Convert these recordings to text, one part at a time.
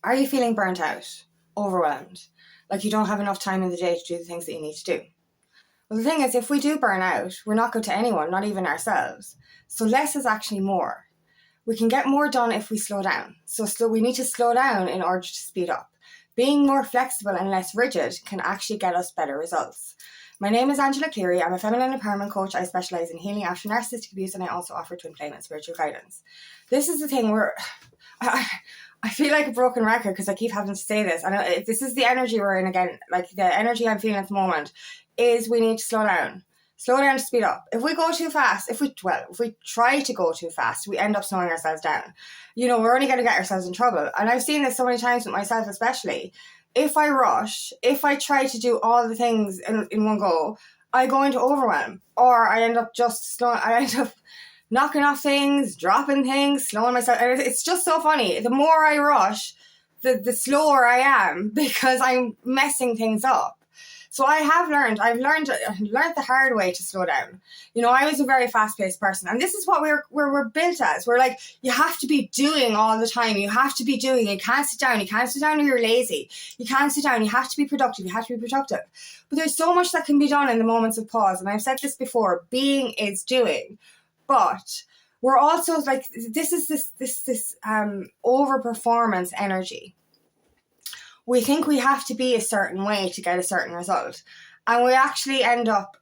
Are you feeling burnt out, overwhelmed, like you don't have enough time in the day to do the things that you need to do? Well, the thing is, if we do burn out, we're not good to anyone, not even ourselves. So less is actually more. We can get more done if we slow down. So we need to slow down in order to speed up. Being more flexible and less rigid can actually get us better results. My name is Cleary. I'm a feminine empowerment coach. I specialise in healing after narcissistic abuse, and I also offer twin flame and spiritual guidance. This is the thing where I feel like a broken record because I keep having to say this. And this is the energy we're in again. Like the energy I'm feeling at the moment is we need to slow down. Slow down to speed up. If we go too fast, if we try to go too fast, we end up slowing ourselves down. We're only going to get ourselves in trouble. And I've seen this so many times with myself especially. If I rush, if I try to do all the things in one go, I go into overwhelm. Or I end up knocking off things, dropping things, slowing myself. And it's just so funny. The more I rush, the slower I am because I'm messing things up. So I've learned the hard way to slow down. I was a very fast-paced person, and this is what we're built as. We're like, you have to be doing all the time. You have to be doing. You can't sit down. You can't sit down or you're lazy. You can't sit down. You have to be productive. You have to be productive. But there's so much that can be done in the moments of pause. And I've said this before, being is doing. But we're also like, this is this overperformance energy. We think we have to be a certain way to get a certain result. And we actually end up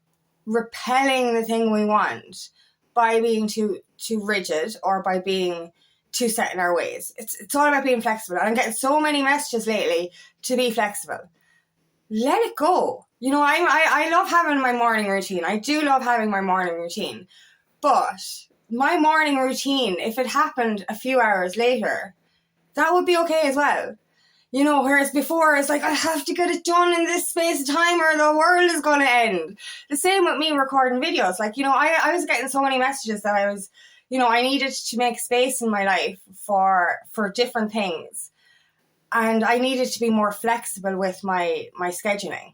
repelling the thing we want by being too rigid or by being too set in our ways. It's all about being flexible. And I'm getting so many messages lately to be flexible. Let it go. I love having my morning routine. I do love having my morning routine. But my morning routine, if it happened a few hours later, that would be okay as well. Whereas before it's like, I have to get it done in this space of time or the world is going to end. The same with me recording videos. Like, I was getting so many messages that I was, I needed to make space in my life for different things. And I needed to be more flexible with my scheduling.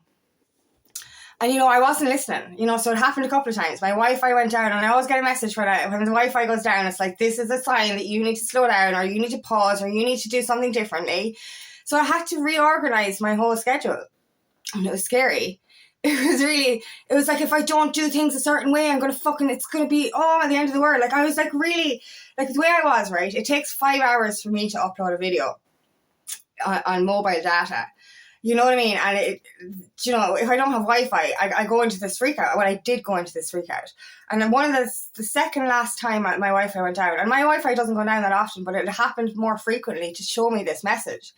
And, I wasn't listening, so it happened a couple of times. My Wi-Fi went down, and I always get a message when the Wi-Fi goes down. It's like, this is a sign that you need to slow down, or you need to pause, or you need to do something differently. So I had to reorganize my whole schedule. And it was scary. It was like, if I don't do things a certain way, it's going to be, at the end of the world. Like, I was like, really, like the way I was, right? It takes 5 hours for me to upload a video on mobile data. You know what I mean? And if I don't have Wi-Fi, I go into this freak out. Well, I did go into this freak out. And then the second last time my Wi-Fi went down, and my Wi-Fi doesn't go down that often, but it happened more frequently to show me this message.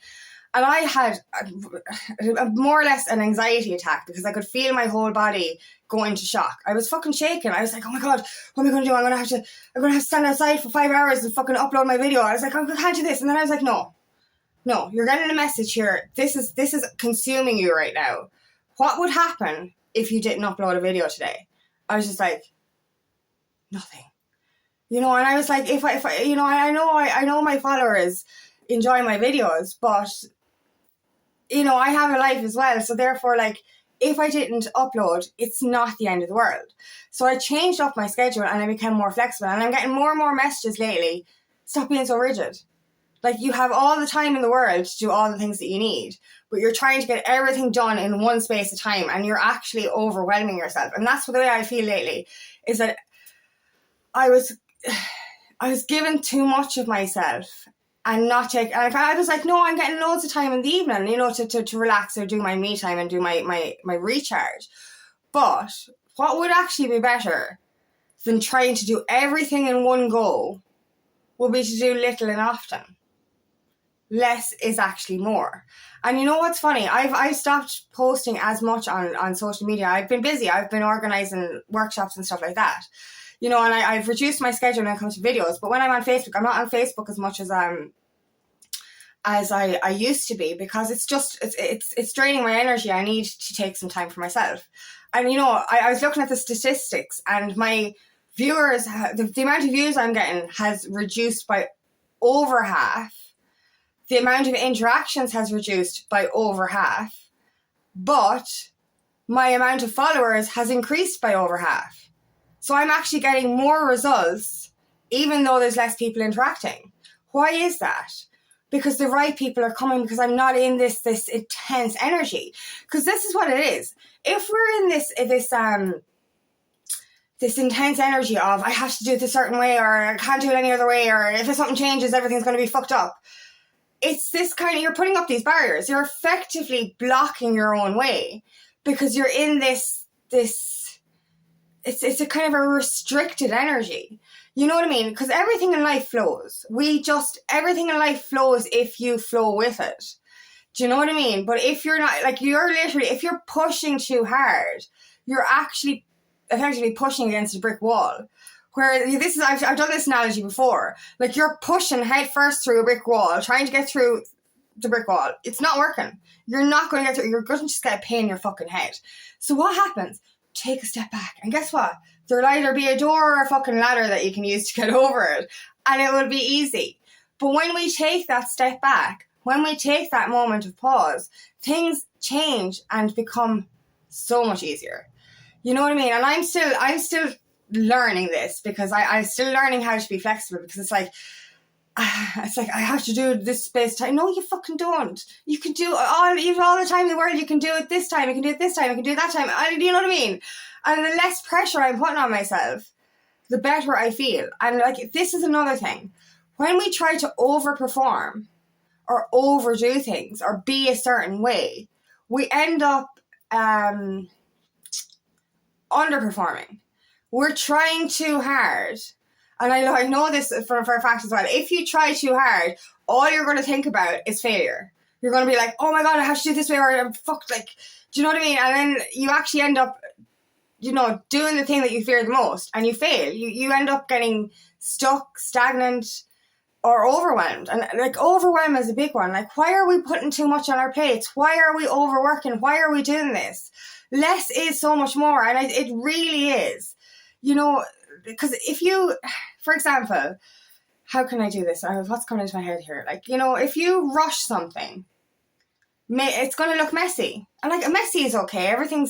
And I had more or less an anxiety attack because I could feel my whole body go into shock. I was fucking shaking. I was like, oh my God, what am I going to do? I'm going to have to stand outside for 5 hours and fucking upload my video. I was like, I can't do this. And then I was like, no, you're getting a message here. This is consuming you right now. What would happen if you didn't upload a video today? I was just like, nothing. And I was like, if I I know my followers enjoy my videos, but I have a life as well. So therefore, like, if I didn't upload, it's not the end of the world. So I changed up my schedule and I became more flexible. And I'm getting more and more messages lately. Stop being so rigid. Like, you have all the time in the world to do all the things that you need, but you're trying to get everything done in one space of time and you're actually overwhelming yourself. And that's the way I feel lately, is that I was given too much of myself. And I was like, no, I'm getting loads of time in the evening, to relax or do my me time and do my recharge. But what would actually be better than trying to do everything in one go would be to do little and often. Less is actually more. And you know what's funny? I've stopped posting as much on social media. I've been busy. I've been organising workshops and stuff like that. And I've reduced my schedule when it comes to videos. But when I'm on Facebook, I'm not on Facebook as much as I used to be, because it's draining my energy. I need to take some time for myself. And I was looking at the statistics, and my viewers, the amount of views I'm getting has reduced by over half. The amount of interactions has reduced by over half. But my amount of followers has increased by over half. So I'm actually getting more results, even though there's less people interacting. Why is that? because the right people are coming, because I'm not in this intense energy. Because this is what it is. If we're in this intense energy of I have to do it a certain way, or I can't do it any other way, or if something changes, everything's going to be fucked up. It's this kind of, you're putting up these barriers. You're effectively blocking your own way because you're in this it's a kind of a restricted energy. You know what I mean? Because everything in life flows. Everything in life flows if you flow with it. Do you know what I mean? But if you're not, like, if you're pushing too hard, you're actually effectively pushing against a brick wall. Where I've done this analogy before. Like, you're pushing head first through a brick wall, trying to get through the brick wall. It's not working. You're not going to get through. You're going to just get a pain in your fucking head. So what happens? Take a step back. And guess what? There'll either be a door or a fucking ladder that you can use to get over it. And it will be easy. But when we take that step back, when we take that moment of pause, things change and become so much easier. You know what I mean? And I'm still learning this, because I'm still learning how to be flexible, because it's like I have to do this space time. No, you fucking don't. You can do all the time in the world. You can do it this time. You can do it this time. You can do it that time. You know what I mean? And the less pressure I'm putting on myself, the better I feel. And like, this is another thing. When we try to overperform or overdo things or be a certain way, we end up underperforming. We're trying too hard. And I know this for a fact as well. If you try too hard, all you're going to think about is failure. You're going to be like, oh my God, I have to do it this way, or I'm fucked. Like, do you know what I mean? And then you actually end up, doing the thing that you fear the most, and you fail. You end up getting stuck, stagnant, or overwhelmed. And like, overwhelm is a big one. Like, why are we putting too much on our plates? Why are we overworking? Why are we doing this? Less is so much more. And it really is. Because if you, for example, how can I do this? What's coming into my head here? Like, if you rush something, it's going to look messy. And like, messy is okay. Everything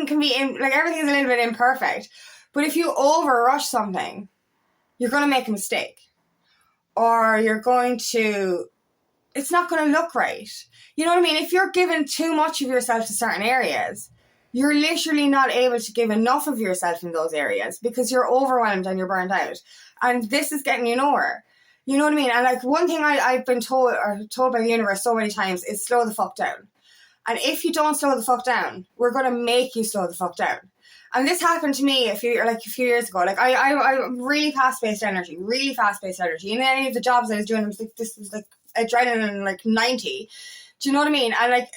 can be everything's a little bit imperfect. But if you over rush something, you're going to make a mistake. Or it's not going to look right. You know what I mean? If you're giving too much of yourself to certain areas, you're literally not able to give enough of yourself in those areas because you're overwhelmed and you're burned out. And this is getting you nowhere. You know what I mean? And like, one thing I've been told by the universe so many times is slow the fuck down. And if you don't slow the fuck down, we're going to make you slow the fuck down. And this happened to me a few years ago. Like, I'm really fast-paced energy. And any of the jobs I was doing, this was like adrenaline, like 90. Do you know what I mean? And like,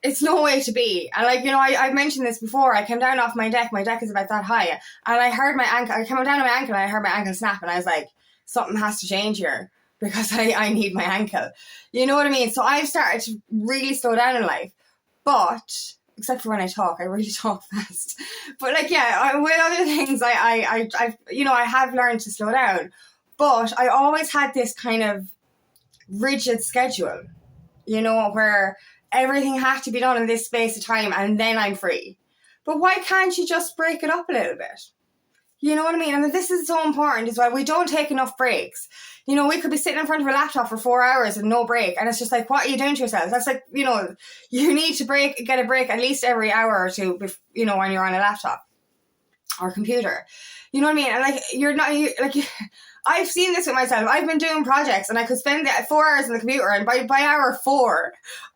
it's no way to be. And like, I've mentioned this before. I came down off my deck. My deck is about that high. And I heard my ankle. I came down on my ankle and I heard my ankle snap. And I was like, something has to change here because I need my ankle. You know what I mean? So I've started to really slow down in life. But, except for when I talk, I really talk fast. But like, yeah, with other things, I have learned to slow down. But I always had this kind of rigid schedule, where everything had to be done in this space of time and then I'm free. But why can't you just break it up a little bit? You know what I mean? And this is so important as well. We don't take enough breaks. We could be sitting in front of a laptop for 4 hours and no break. And it's just like, what are you doing to yourself? That's like, you need to get a break at least every hour or two, when you're on a laptop or computer. You know what I mean? And like, I've seen this with myself. I've been doing projects and I could spend 4 hours on the computer, and by hour 4,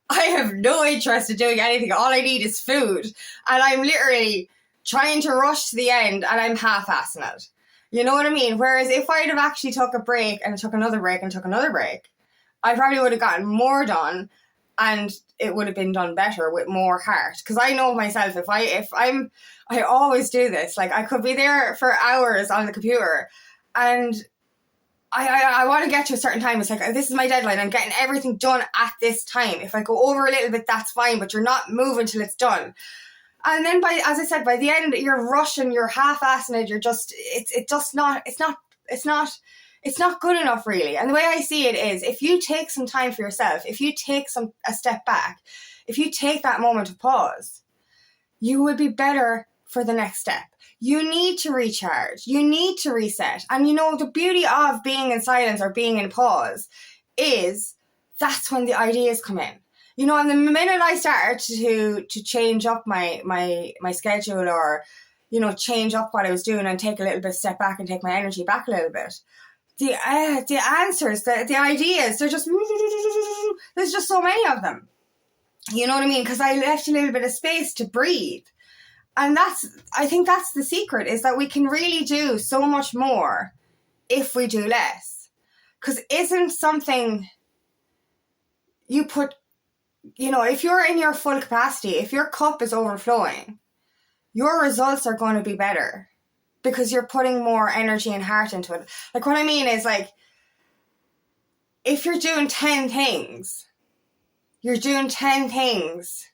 I have no interest in doing anything. All I need is food. And I'm literally trying to rush to the end and I'm half-assing it. You know what I mean? Whereas if I'd have actually took a break and took another break and took another break, I probably would have gotten more done and it would have been done better with more heart. Because I know myself, I always do this. Like, I could be there for hours on the computer and I want to get to a certain time. It's like, this is my deadline. I'm getting everything done at this time. If I go over a little bit, that's fine, but you're not moving till it's done. And then as I said, by the end, you're rushing, you're half-assing it. You're just, it's not good enough, really. And the way I see it is, if you take some time for yourself, if you take a step back, if you take that moment of pause, you will be better for the next step. You need to recharge. You need to reset. And the beauty of being in silence or being in pause that's when the ideas come in. You know, and the minute I started to change up my schedule, or, you know, change up what I was doing and take a little bit step back and take my energy back a little bit, the answers, the ideas, they're just, there's just so many of them. You know what I mean? Because I left a little bit of space to breathe. And I think that's the secret, is that we can really do so much more if we do less. Because isn't something you put, you know, if you're in your full capacity, if your cup is overflowing, your results are going to be better because you're putting more energy and heart into it. Like, what I mean is, like, if you're doing 10 things, you're doing 10 things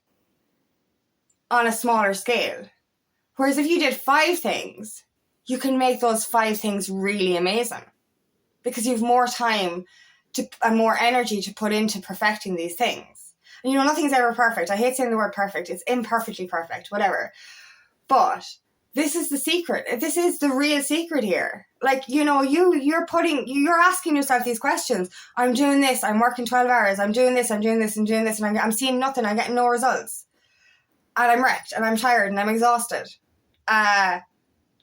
on a smaller scale. Whereas if you did 5 things, you can make those 5 things really amazing because you have more time and more energy to put into perfecting these things. And, you know, nothing's ever perfect. I hate saying the word perfect. It's imperfectly perfect, whatever. But this is the secret. This is the real secret here. Like, you know, you're asking yourself these questions. I'm doing this. I'm working 12 hours. I'm doing this. I'm doing this. I'm doing this. And I'm seeing nothing. I'm getting no results. And I'm wrecked. And I'm tired. And I'm exhausted.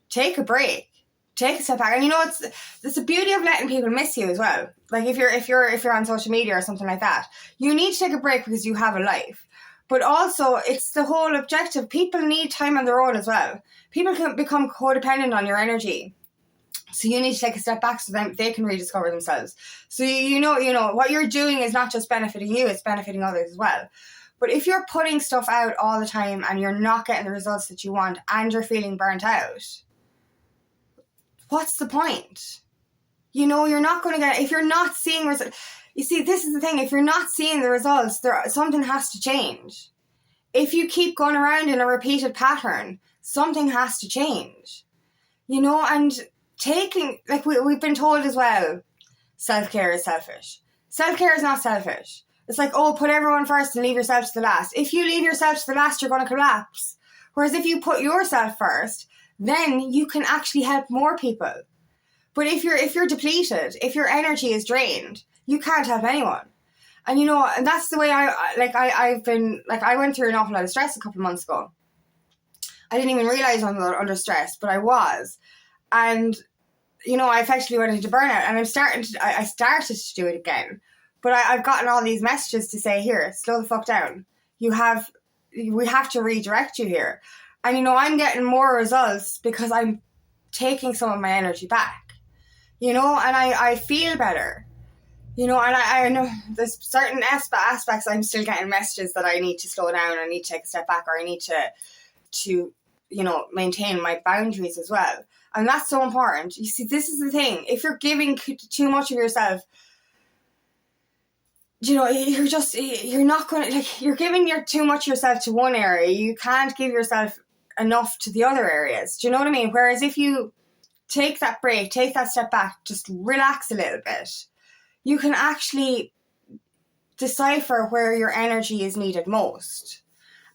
Take a break. Take a step back. And, you know, it's the beauty of letting people miss you as well. Like, if you're on social media or something like that, you need to take a break because you have a life. But also, it's the whole objective. People need time on their own as well. People can become codependent on your energy. So you need to take a step back so that they can rediscover themselves. So you know what you're doing is not just benefiting you, it's benefiting others as well. But if you're putting stuff out all the time and you're not getting the results that you want and you're feeling burnt out, what's the point? You know, you're not going to get, if you're not seeing results. You see, this is the thing. If you're not seeing the results, something has to change. If you keep going around in a repeated pattern, something has to change. You know, and like we've been told as well, self-care is selfish. Self-care is not selfish. It's like, oh, put everyone first and leave yourself to the last. If you leave yourself to the last, you're going to collapse. Whereas if you put yourself first, then you can actually help more people. But if you're depleted, if your energy is drained, you can't help anyone. And, you know, and that's the way I went through an awful lot of stress a couple of months ago. I didn't even realize I'm under stress, but I was. And, you know, I effectively went into burnout, and I started to do it again. But I've gotten all these messages to say, here, slow the fuck down. We have to redirect you here. And, you know, I'm getting more results because I'm taking some of my energy back. You know, and I feel better. You know, and I know there's certain aspects I'm still getting messages that I need to slow down, I need to take a step back, or I need to you know, maintain my boundaries as well. And that's so important. You see, this is the thing. If you're giving too much of yourself, you know, you're not going to, like, you're giving too much of yourself to one area. You can't give yourself enough to the other areas. Do you know what I mean? Whereas if you take that break, take that step back, just relax a little bit, you can actually decipher where your energy is needed most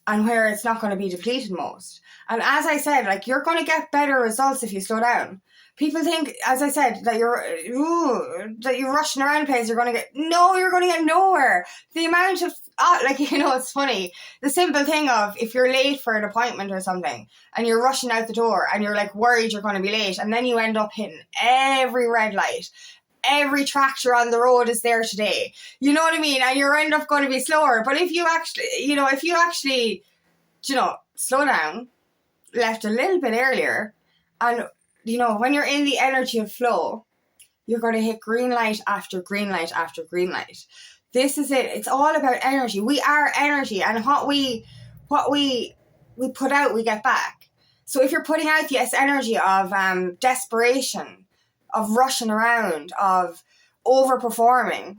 and where it's not going to be depleted most. And as I said, like, you're going to get better results if you slow down. People think, as I said, that you're rushing around the place, you're going to get nowhere. The amount of, you know, it's funny. The simple thing of, if you're late for an appointment or something and you're rushing out the door and you're like worried you're going to be late, and then you end up hitting every red light. Every tractor on the road is there today. You know what I mean? And you end up going to be slower. But if you actually, slow down, left a little bit earlier, and, you know, when you're in the energy of flow, you're going to hit green light after green light after green light. This is it. It's all about energy. We are energy, and what we put out, we get back. So if you're putting out this energy of desperation, of rushing around, of overperforming,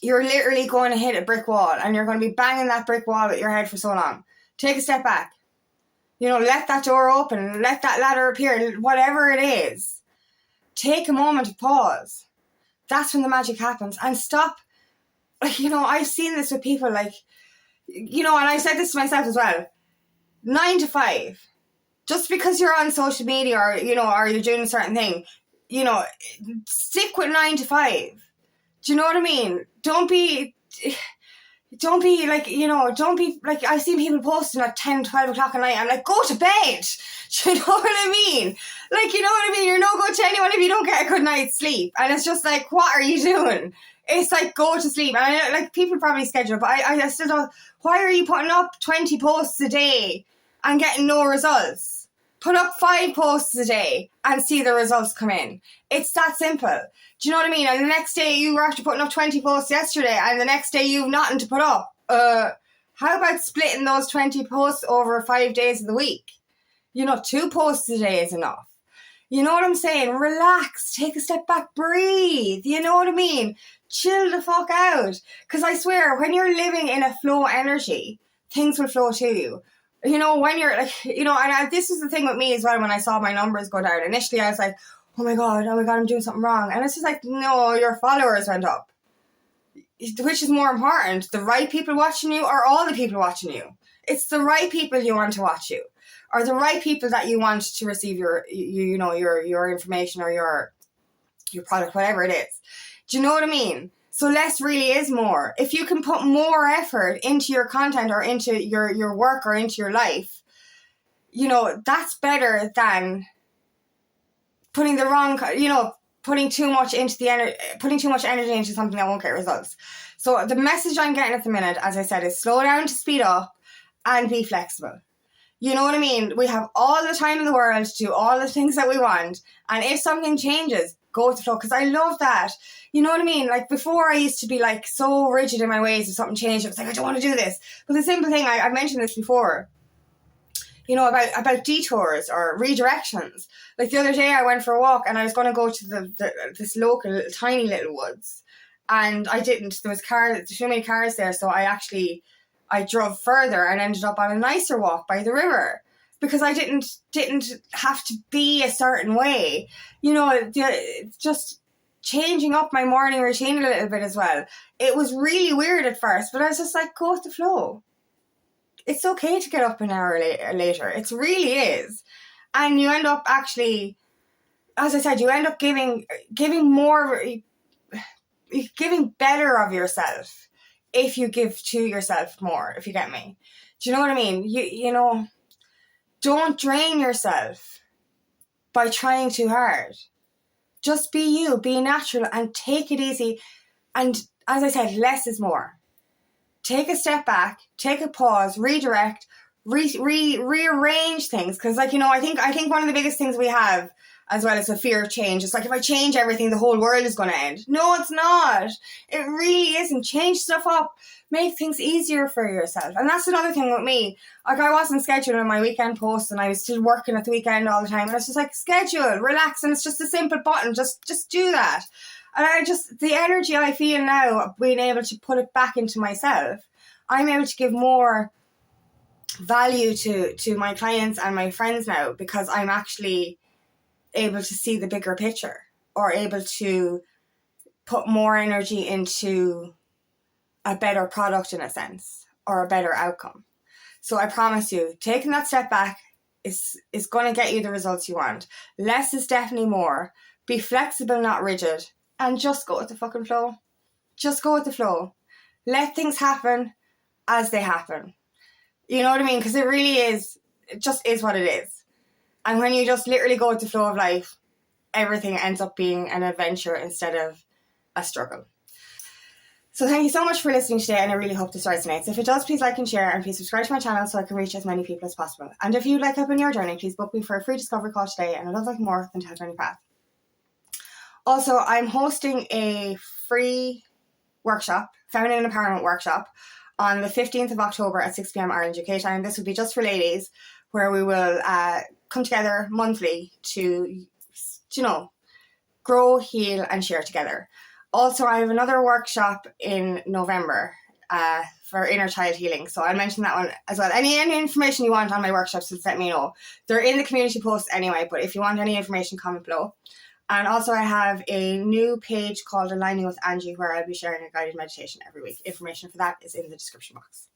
you're literally going to hit a brick wall, and you're going to be banging that brick wall with your head for so long. Take a step back. You know, let that door open, let that ladder appear, whatever it is. Take a moment to pause. That's when the magic happens. And stop. You know, I've seen this with people, like, you know, and I said this to myself as well. 9 to 5. Just because you're on social media, or, you know, or you're doing a certain thing, you know, stick with 9 to 5. Do you know what I mean? Don't be like, don't be like, I've seen people posting at 10, 12 o'clock at night. I'm like, go to bed. Do you know what I mean? Like, you know what I mean? You're no good to anyone if you don't get a good night's sleep. And it's just like, what are you doing? It's like, go to sleep. And I know, like, people probably schedule, but I still don't. Why are you putting up 20 posts a day and getting no results? Put up 5 posts a day and see the results come in. It's that simple. Do you know what I mean? And the next day you were after putting up 20 posts yesterday, and the next day you've nothing to put up. How about splitting those 20 posts over 5 days of the week? 2 posts a day is enough. You know what I'm saying? Relax, take a step back, breathe. You know what I mean? Chill the fuck out. Because I swear, when you're living in a flow energy, things will flow to you. When you're like, and this is the thing with me as well. When I saw my numbers go down, initially I was like, oh my God, I'm doing something wrong. And it's just like, no, your followers went up. Which is more important, the right people watching you or all the people watching you? It's the right people you want to watch you, or the right people that you want to receive your information or your product, whatever it is. Do you know what I mean? So less really is more. If you can put more effort into your content or into your work or into your life, that's better than putting the wrong, putting too much energy into something that won't get results. So the message I'm getting at the minute, as I said, is slow down to speed up and be flexible. You know what I mean? We have all the time in the world to do all the things that we want. And if something changes, go with the flow. Because I love that. You know what I mean? Like before I used to be like so rigid in my ways. If something changed, I was like, I don't want to do this. But the simple thing, I've mentioned this before, about detours or redirections. Like the other day I went for a walk and I was going to go to this local tiny little woods. And I didn't. There was too many cars there. So I drove further and ended up on a nicer walk by the river because I didn't have to be a certain way. Just changing up my morning routine a little bit as well. It was really weird at first, but I was just like, go with the flow. It's okay to get up an hour later. It really is. And you end up actually, as I said, you end up giving better of yourself if you give to yourself more, if you get me. Do you know what I mean? Don't drain yourself by trying too hard. Just be you, be natural, and take it easy. And as I said, less is more. Take a step back, take a pause, redirect, rearrange things. Because, I think one of the biggest things we have as well is a fear of change. It's like, if I change everything, the whole world is going to end. No, it's not. It really isn't. Change stuff up. Make things easier for yourself. And that's another thing with me. Like, I wasn't scheduling my weekend posts and I was still working at the weekend all the time. And it's just like, schedule, relax. And it's just a simple button. Just do that. And the energy I feel now, being able to put it back into myself, I'm able to give more value to my clients and my friends now because I'm actually able to see the bigger picture or able to put more energy into a better product in a sense or a better outcome. So I promise you, taking that step back is going to get you the results you want. Less is definitely more. Be flexible, not rigid, and just go with the fucking flow. Just go with the flow. Let things happen as they happen. You know what I mean? Because it really is, it just is what it is. And when you just literally go with the flow of life, everything ends up being an adventure instead of a struggle. So thank you so much for listening today, and I really hope this resonates. If it does, please like and share, and please subscribe to my channel so I can reach as many people as possible. And if you'd like help in your journey, please book me for a free discovery call today, and I'd love nothing more than to help you on your path. Also, I'm hosting a free workshop, Feminine Empowerment Workshop, on the 15th of October at 6 p.m. Ireland UK time. This will be just for ladies, where we will come together monthly to, grow, heal, and share together. Also, I have another workshop in November for inner child healing. So I'll mention that one as well. Any information you want on my workshops, just let me know. They're in the community posts anyway, but if you want any information, comment below. And also I have a new page called Aligning with Angie, where I'll be sharing a guided meditation every week. Information for that is in the description box.